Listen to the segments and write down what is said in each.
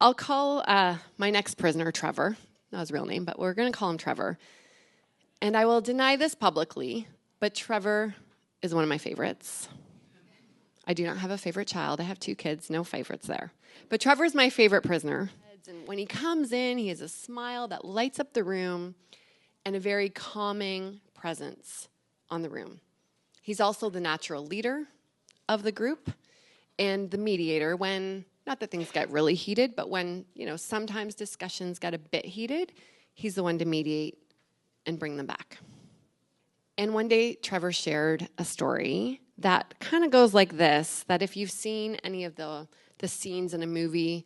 I'll call my next prisoner Trevor. Not his real name, but we're going to call him Trevor. And I will deny this publicly, but Trevor is one of my favorites. I do not have a favorite child. I have 2 kids, no favorites there. But Trevor's my favorite prisoner. And when he comes in, he has a smile that lights up the room and a very calming presence on the room. He's also the natural leader of the group and the mediator when, not that things get really heated, but when, sometimes discussions get a bit heated, he's the one to mediate and bring them back. And one day, Trevor shared a story that kind of goes like this, that if you've seen any of the scenes in a movie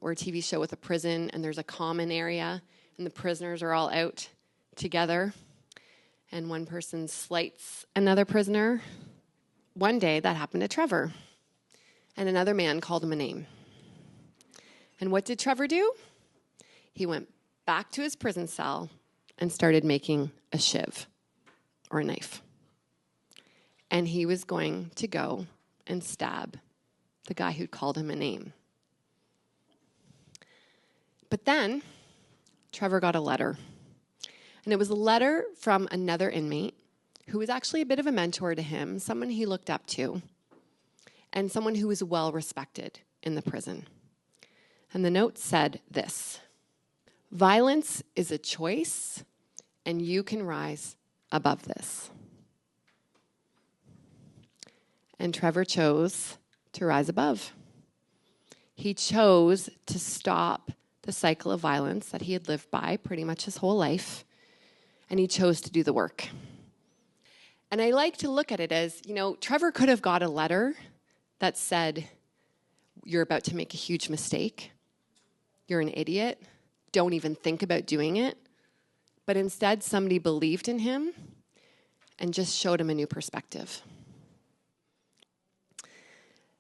or a TV show with a prison and there's a common area and the prisoners are all out together and one person slights another prisoner, one day that happened to Trevor and another man called him a name. And what did Trevor do? He went back to his prison cell and started making a shiv or a knife. And he was going to go and stab the guy who'd called him a name. But then Trevor got a letter. And it was a letter from another inmate who was actually a bit of a mentor to him, someone he looked up to, and someone who was well respected in the prison. And the note said this: "Violence is a choice, and you can rise above this." And Trevor chose to rise above. He chose to stop the cycle of violence that he had lived by pretty much his whole life, and he chose to do the work. And I like to look at it as, Trevor could have got a letter that said, "You're about to make a huge mistake. You're an idiot. Don't even think about doing it." But instead, somebody believed in him and just showed him a new perspective.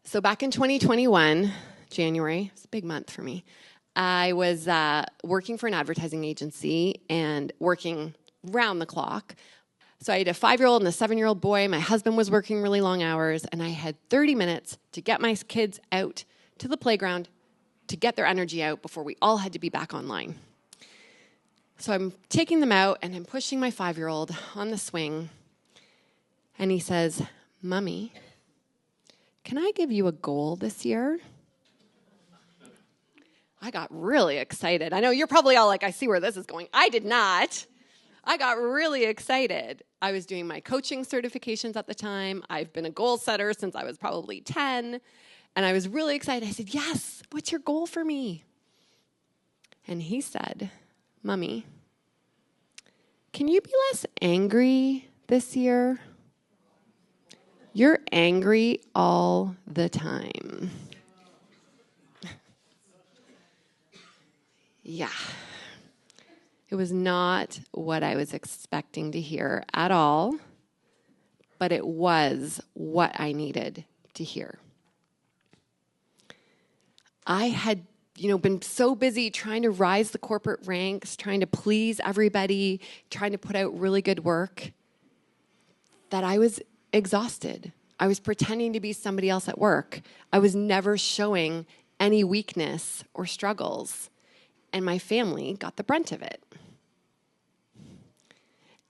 So back in 2021, January, it's a big month for me, I was working for an advertising agency and working round the clock. So I had a 5-year-old and a 7-year-old boy. My husband was working really long hours, and I had 30 minutes to get my kids out to the playground to get their energy out before we all had to be back online. So I'm taking them out, and I'm pushing my 5-year-old on the swing, and he says, "Mommy, can I give you a goal this year?" I got really excited. I know you're probably all like, I see where this is going. I did not. I got really excited. I was doing my coaching certifications at the time. I've been a goal setter since I was probably 10. And I was really excited. I said, "Yes, what's your goal for me?" And he said, "Mommy, can you be less angry this year? You're angry all the time." Yeah. It was not what I was expecting to hear at all, but it was what I needed to hear. I had, been so busy trying to rise the corporate ranks, trying to please everybody, trying to put out really good work, that I was exhausted. I was pretending to be somebody else at work. I was never showing any weakness or struggles, and my family got the brunt of it.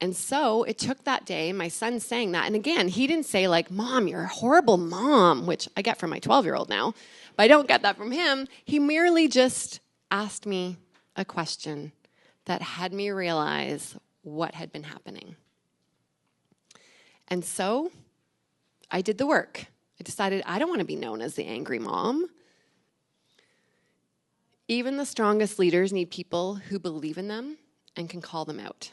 And so it took that day, my son saying that, and again, he didn't say like, "Mom, you're a horrible mom," which I get from my 12-year-old now, but I don't get that from him. He merely just asked me a question that had me realize what had been happening. And so I did the work. I decided I don't want to be known as the angry mom. Even the strongest leaders need people who believe in them and can call them out,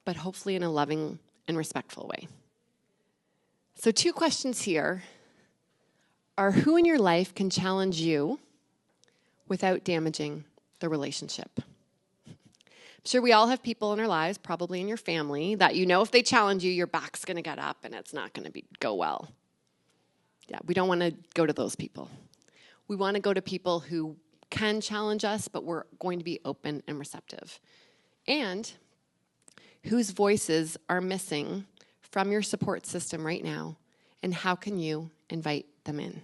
but hopefully in a loving and respectful way. So 2 questions here are: who in your life can challenge you without damaging the relationship? I'm sure we all have people in our lives, probably in your family, that if they challenge you, your back's going to get up and it's not going to go well. Yeah, we don't want to go to those people. We want to go to people who can challenge us, but we're going to be open and receptive. And whose voices are missing from your support system right now, and how can you invite them in?